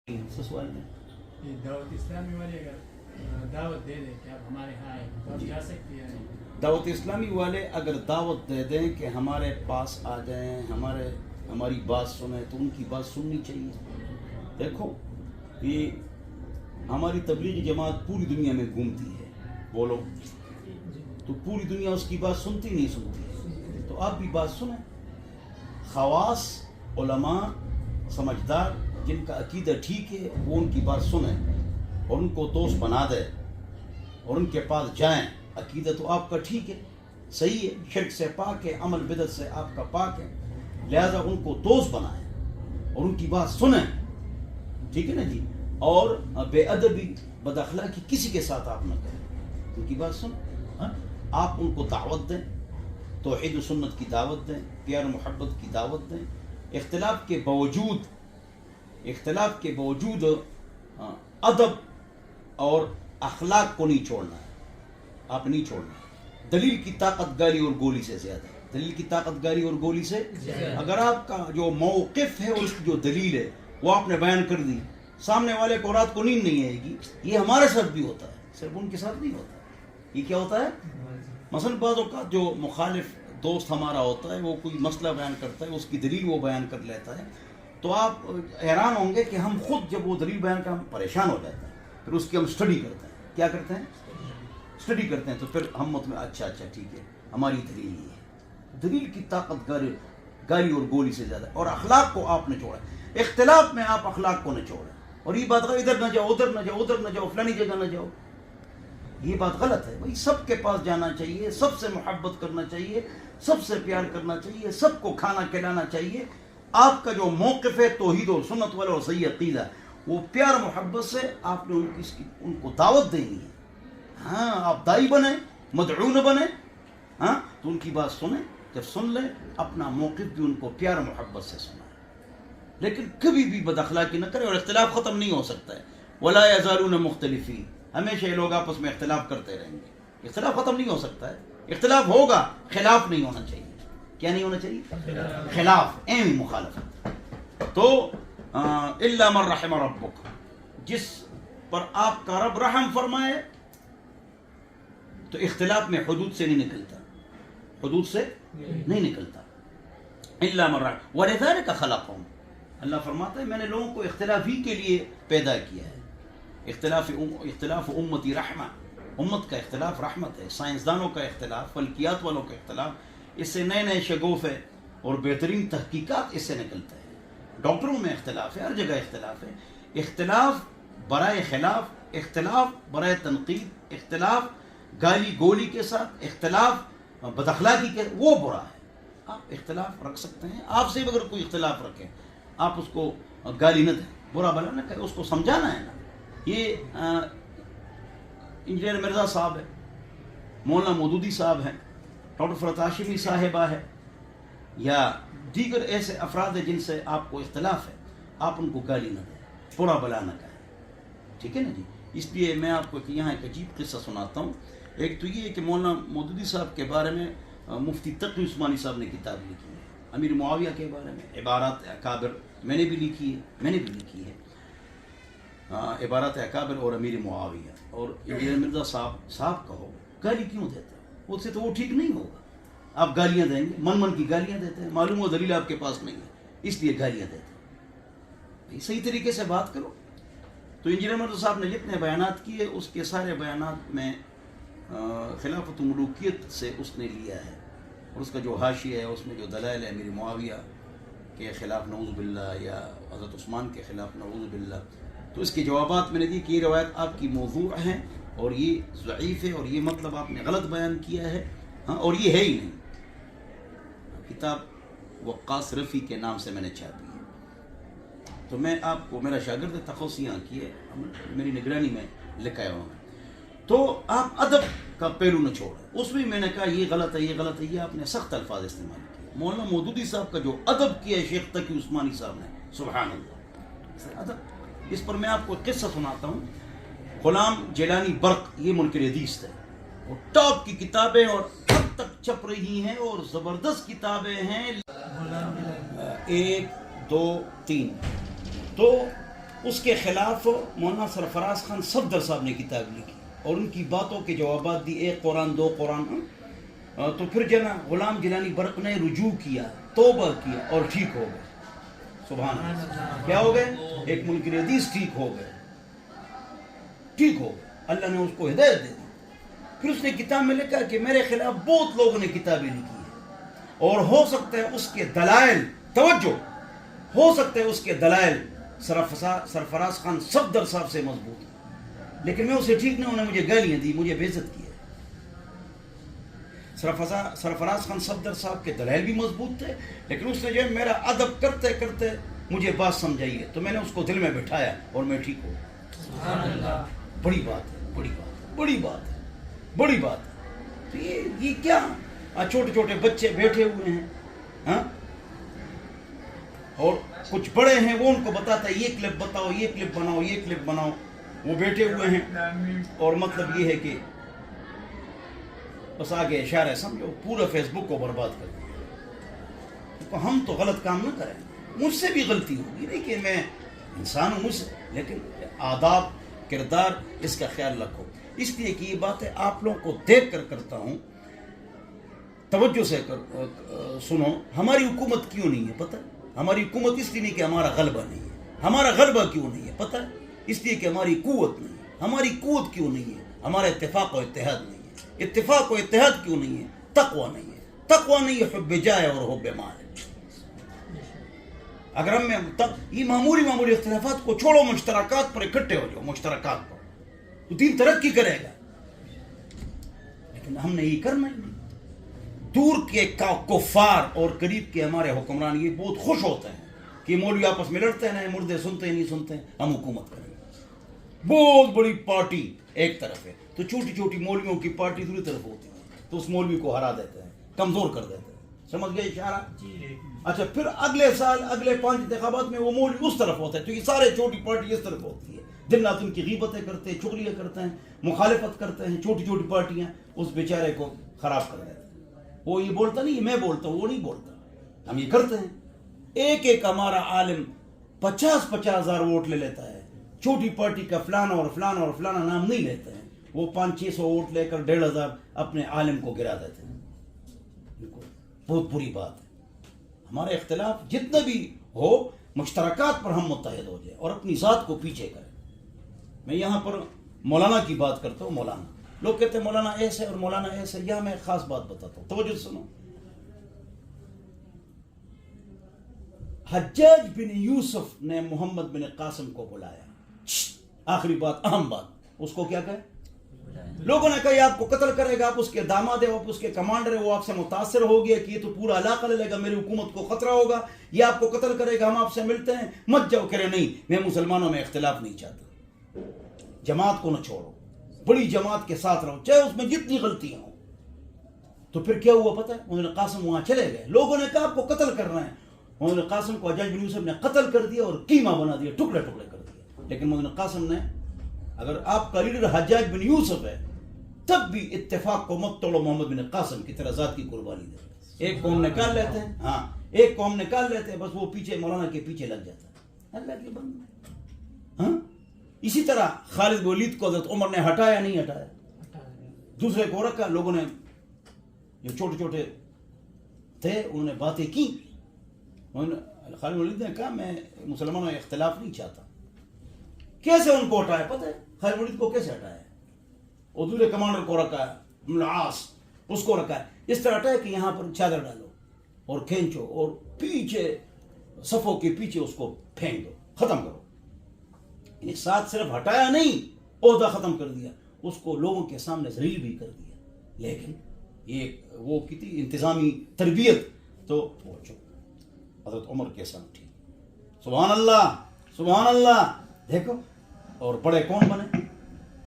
سوال میں دعوت اسلامی والے اگر دعوت دے دیں کہ آپ ہمارے یہاں آئیں تو آپ جا سکتے ہیں؟ دعوت اسلامی والے اگر دعوت دے دیں کہ ہمارے پاس آ جائیں، ہماری بات سنیں، تو ان کی بات سننی چاہیے۔ دیکھو، یہ ہماری تبلیغی جماعت پوری دنیا میں گھومتی ہے، بولو تو پوری دنیا اس کی بات سنتی نہیں سنتی، تو آپ بھی بات سنیں۔ خواص، علماء، سمجھدار جن کا عقیدہ ٹھیک ہے وہ ان کی بات سنیں اور ان کو دوست بنا دے اور ان کے پاس جائیں۔ عقیدہ تو آپ کا ٹھیک ہے، صحیح ہے، شرک سے پاک ہے، عمل بدعت سے آپ کا پاک ہے، لہذا ان کو دوست بنائیں اور ان کی بات سنیں، ٹھیک ہے نا جی۔ اور بے ادبی، بد اخلاقی کسی کے ساتھ آپ نہ کریں، ان کی بات سنیں۔ آپ ان کو دعوت دیں، توحید و سنت کی دعوت دیں، پیار و محبت کی دعوت دیں۔ اختلاف کے باوجود ادب اور اخلاق کو نہیں چھوڑنا ہے، آپ نہیں چھوڑنا۔ دلیل کی طاقت گالی اور گولی سے زیادہ ہے، دلیل کی طاقت گالی اور گولی سے اگر آپ کا جو موقف ہے اور اس کی جو دلیل ہے وہ آپ نے بیان کر دی، سامنے والے کو رات کو نیند نہیں آئے گی۔ یہ ہمارے ساتھ بھی ہوتا ہے، صرف ان کے ساتھ نہیں ہوتا ہے۔ یہ کیا ہوتا ہے؟ مثلا بعض اوقات جو مخالف دوست ہمارا ہوتا ہے، وہ کوئی مسئلہ بیان کرتا ہے، اس کی دلیل وہ بیان کر لیتا ہے، تو آپ حیران ہوں گے کہ ہم خود جب وہ دلیل بیان کر ہم پریشان ہو جاتے ہیں، پھر اس کی ہم اسٹڈی کرتے ہیں۔ کیا کرتے ہیں؟ اسٹڈی کرتے ہیں، تو پھر ہم مطمئن اچھا ٹھیک ہے، ہماری دلیل یہ ہے۔ دلیل کی طاقت گالی اور گولی سے زیادہ ہے، اور اخلاق کو آپ نے چھوڑا ہے۔ اختلاف میں آپ اخلاق کو نہ چھوڑیں، اور یہ بات ادھر نہ جاؤ، ادھر نہ جاؤ، ادھر نہ جاؤ، فلانی جگہ نہ جاؤ، یہ بات غلط ہے۔ بھائی سب کے پاس جانا چاہیے، سب سے محبت کرنا چاہیے، سب سے پیار کرنا چاہیے، سب کو کھانا کھلانا چاہیے۔ آپ کا جو موقف ہے توحید اور سنت والا اور صحیح عقیدہ، وہ پیار محبت سے آپ نے ان کو دعوت دینی ہے۔ ہاں، آپ دائی بنیں، مدعو نہ بنیں، ہاں، تو ان کی بات سنیں۔ جب سن لیں، اپنا موقف بھی ان کو پیار محبت سے سنائیں، لیکن کبھی بھی بد اخلاقی نہ کریں۔ اور اختلاف ختم نہیں ہو سکتا ہے، ولا یزالون مختلفین، ہمیشہ یہ لوگ آپس میں اختلاف کرتے رہیں گے، اختلاف ختم نہیں ہو سکتا ہے۔ اختلاف ہوگا، خلاف نہیں ہونا چاہیے۔ کیا نہیں ہونا چاہیے؟ خلاف، اہم مخالفت۔ تو الا من رحم ربک، جس پر آپ کا رب رحم فرمائے، تو اختلاف میں حدود سے نہیں نکلتا، حدود سے نہیں نکلتا۔ الا من رحم ولذلک خلقهم، اللہ فرماتا ہے میں نے لوگوں کو اختلاف ہی کے لیے پیدا کیا ہے۔ اختلاف امتی رحمہ، امت کا اختلاف رحمت ہے۔ سائنسدانوں کا اختلاف، فلکیات والوں کا اختلاف، اس سے نئے نئے شگوفے اور بہترین تحقیقات اس سے نکلتا ہے۔ ڈاکٹروں میں اختلاف ہے، ہر جگہ اختلاف ہے۔ اختلاف برائے خلاف، اختلاف برائے تنقید، اختلاف گالی گولی کے ساتھ، اختلاف بد اخلاقی کے، وہ برا ہے۔ آپ اختلاف رکھ سکتے ہیں، آپ سے اگر کوئی اختلاف رکھیں، آپ اس کو گالی نہ دیں، برا بھلا نہ کریں، اس کو سمجھانا ہے نا۔ یہ انجینئر مرزا صاحب ہے، مولانا مودودی صاحب ہیں، ڈاکٹر فرحت ہاشمی صاحبہ ہے، یا دیگر ایسے افراد ہیں جن سے آپ کو اختلاف ہے، آپ ان کو گالی نہ دیں، برا بلا نہ کہیں، ٹھیک ہے نا جی۔ اس لیے میں آپ کو یہاں ایک عجیب قصہ سناتا ہوں۔ ایک تو یہ ہے کہ مولانا مودودی صاحب کے بارے میں مفتی تقی عثمانی صاحب نے کتاب لکھی ہے، امیر معاویہ کے بارے میں، عبارات اکابر، میں نے بھی لکھی ہے، عبارات اکابر اور امیر معاویہ۔ اور انجینئر مرزا صاحب کہو، گالی کیوں دیتا ہے؟ اس سے تو وہ ٹھیک نہیں ہوگا، آپ گالیاں دیں گے، من کی گالیاں دیتے ہیں، معلوم و دلیل آپ کے پاس نہیں ہے، اس لیے گالیاں دیتے ہیں۔ صحیح طریقے سے بات کرو۔ تو انجینئر مرزا صاحب نے جتنے بیانات کیے، اس کے سارے بیانات میں خلافت و ملوکیت سے اس نے لیا ہے، اور اس کا جو حاشیہ ہے اس میں جو دلائل ہے امیر معاویہ کے خلاف نعوذ باللہ، یا حضرت عثمان کے خلاف نعوذ باللہ، تو اس کے جوابات میں نے دی کہ یہ روایت آپ کی موضوع ہے اور یہ ضعیف ہے، اور یہ مطلب آپ نے غلط بیان کیا ہے، ہاں، اور یہ ہے ہی نہیں۔ کتاب وقاص رفیع کے نام سے میں نے چھاپی ہے، تو میں آپ کو، میرا شاگرد تخصیاں کیے، میری نگرانی میں لکھا ہوا ہے۔ تو آپ ادب کا پہلو نہ چھوڑیں، اس میں نے کہا یہ غلط ہے، یہ غلط ہے، یہ آپ نے سخت الفاظ استعمال کیے۔ مولانا مودودی صاحب کا جو ادب کیا ہے شیخ تقی عثمانی صاحب نے، سبحان اللہ، ادب۔ اس پر میں آپ کو قصہ سناتا ہوں۔ غلام جیلانی برق، یہ منکر حدیث تھے، وہ ٹاپ کی کتابیں اور اب تک چھپ رہی ہیں، اور زبردست کتابیں ہیں، 1 2 3۔ تو اس کے خلاف مولانا سرفراز خان صفدر صاحب نے کتاب لکھی اور ان کی باتوں کے جوابات دی، ایک قرآن دو قرآن. تو پھر جناب غلام گیلانی برق نے رجوع کیا، توبہ کیا اور ٹھیک ہو گئے. سبحان اللہ. کیا ہو گئے؟ ایک منکر حدیث ٹھیک ہو گئے، ٹھیک ہو گئے. اللہ نے اس کو ہدایت دے دی. پھر اس نے کتاب میں لکھا کہ میرے خلاف بہت لوگوں نے کتابیں لکھی ہیں اور ہو سکتا ہے اس کے دلائل، توجہ، ہو سکتا ہے اس کے دلائل سرفراز خان صفدر صاحب سے مضبوط ہے، لیکن میں اسے ٹھیک نہیں، انہوں نے مجھے گالیاں دی، مجھے بے عزت کیا. سرفراز خان صفدر صاحب کے دلائل بھی مضبوط تھے، لیکن اس نے جو ہے میرا ادب کرتے کرتے مجھے بات سمجھائی ہے، تو میں نے اس کو دل میں بٹھایا اور میں ٹھیک ہوں. بڑی بات ہے، بڑی بات ہے، بڑی بات ہے، بڑی بات ہے. تو یہ کیا چھوٹے چھوٹے بچے بیٹھے ہوئے ہیں ہاں، اور کچھ بڑے ہیں وہ ان کو بتاتا ہے یہ کلپ بتاؤ، یہ کلپ بناؤ، یہ کلپ بناؤ. وہ بیٹھے ہوئے ہیں اور مطلب یہ ہے کہ بس آگے اشارہ سمجھو پورا فیس بک کو برباد کر دیں. ہم تو غلط کام نہ کریں، مجھ سے بھی غلطی ہوگی، نہیں کہ میں انسان ہوں مجھ سے، لیکن آداب کردار اس کا خیال رکھو. اس لیے کہ یہ بات ہے آپ لوگوں کو دیکھ کر کرتا ہوں، توجہ سے سنو. ہماری حکومت کیوں نہیں ہے پتہ؟ ہماری حکومت اس لیے نہیں کہ ہمارا غلبہ نہیں ہے. ہمارا غلبہ کیوں نہیں ہے پتہ؟ اس لیے کہ ہماری قوت نہیں ہے. ہماری قوت کیوں نہیں ہے؟ ہمارا اتفاق و اتحاد نہیں ہے. اتفاق و اتحاد کیوں نہیں ہے؟ تقوی نہیں ہے. تقوی نہیں ہے، حب جائے اور حب مال. اگر ہم یہ معمولی اختلافات کو چھوڑو، مشترکات پر اکٹھے ہو جاؤ، مشترکات پر، تو دین ترقی کرے گا. لیکن ہم نے یہ کرنا ہی نہیں. دور کے کفار اور قریب کے ہمارے حکمران یہ بہت خوش ہوتے ہیں کہ مولوی آپس میں لڑتے ہیں، مردے سنتے ہیں نہیں سنتے ہیں، ہم حکومت کریں گے. بہت بڑی پارٹی ایک طرف ہے تو چھوٹی چھوٹی مولویوں کی پارٹی دوسری طرف ہوتی ہے، تو اس مولوی کو ہرا دیتے ہیں، کمزور کر دیتے ہیں. سمجھ گئے اشارہ؟ اچھا پھر اگلے سال اگلے 5 انتخابات میں وہ مولوی اس طرف ہوتا ہے، کیونکہ سارے چھوٹی پارٹی اس طرف ہوتی ہے. دن رات ان کی غیبتیں کرتے ہیں، چغلیاں کرتے ہیں، مخالفت کرتے ہیں. چھوٹی چھوٹی پارٹیاں اس بیچارے کو خراب کر دیتے ہیں. وہ یہ بولتا نہیں، میں بولتا ہوں، وہ نہیں بولتا. ہم یہ کرتے ہیں. ایک ایک ہمارا عالم 50,000 ہزار ووٹ لے لیتا ہے. چھوٹی پارٹی کا فلانا اور فلانا اور فلانا نام نہیں لیتے ہیں، وہ 500-600 ووٹ لے کر 1,500 اپنے عالم کو گرا دیتے ہیں. بہت بری بات ہے. ہمارے اختلاف جتنا بھی ہو، مشترکات پر ہم متحد ہو جائیں اور اپنی ذات کو پیچھے کریں. میں یہاں پر مولانا کی بات کرتا ہوں. مولانا لوگ کہتے ہیں مولانا ایسے اور مولانا ایسے. یہاں میں ایک خاص بات بتاتا ہوں، توجہ سنو. حجاج بن یوسف نے محمد بن قاسم کو بلایا. آخری بات، اہم بات، اس کو کیا کہے؟ لوگوں نے کہا یہ آپ کو قتل کرے گا، آپ اس کے داماد ہیں، آپ اس کے کمانڈر ہیں، وہ آپ سے متاثر ہو گیا کہ یہ تو پورا علاقہ لے لے گا، میری حکومت کو خطرہ ہوگا، یہ آپ کو قتل کرے گا، ہم آپ سے ملتے ہیں، مت جاؤ. کرے نہیں، میں مسلمانوں میں اختلاف نہیں چاہتا، جماعت کو نہ چھوڑو، بڑی جماعت کے ساتھ رہو چاہے اس میں جتنی غلطیاں ہوں. تو پھر کیا ہوا پتہ ہے؟ انہوں نے قاسم وہاں چلے گئے. لوگوں نے کہا آپ کو قتل کرنا ہے. انہوں نے قاسم کو حجاج بن یوسف نے قتل کر دیا اور قیمہ بنا دیا، ٹکڑے ٹکڑے کر دیا. لیکن محمد قاسم نے، اگر آپ کا لیڈر حجاج بن یوسف ہے تب بھی اتفاق کو مت توڑو، محمد بن قاسم کی طرح ذات کی قربانی دے. ایک قوم نکال لیتے ہیں، ہاں ایک قوم نکال لیتے ہیں، بس وہ پیچھے مولانا کے پیچھے لگ جاتا ہے. اللہ کے بندے. ہاں اسی طرح خالد بن ولید کو حضرت عمر نے ہٹایا نہیں ہٹایا، دوسرے کو رکھا. لوگوں نے جو چھوٹے چھوٹے تھے انہوں نے باتیں کی. خالد بن ولید نے کہا میں مسلمانوں میں اختلاف نہیں چاہتا. کیسے ان کو ہٹایا پتہ ہے؟ خالد بن ولید کو کیسے ہٹایا؟ اور دوسرے کمانڈر کو رکھا ہے، العاص اس کو رکھا ہے. اس طرح ہٹایا کہ یہاں پر چادر ڈالو اور کھینچو اور پیچھے صفوں کے پیچھے اس کو پھینک دو، ختم کرو. یہ ساتھ صرف ہٹایا نہیں، عہدہ ختم کر دیا، اس کو لوگوں کے سامنے ذلیل بھی کر دیا. لیکن یہ وہ کتنی انتظامی تربیت. تو حضرت عمر کے ساتھ تھی. سبحان اللہ، سبحان اللہ. دیکھو اور بڑے کون بنے؟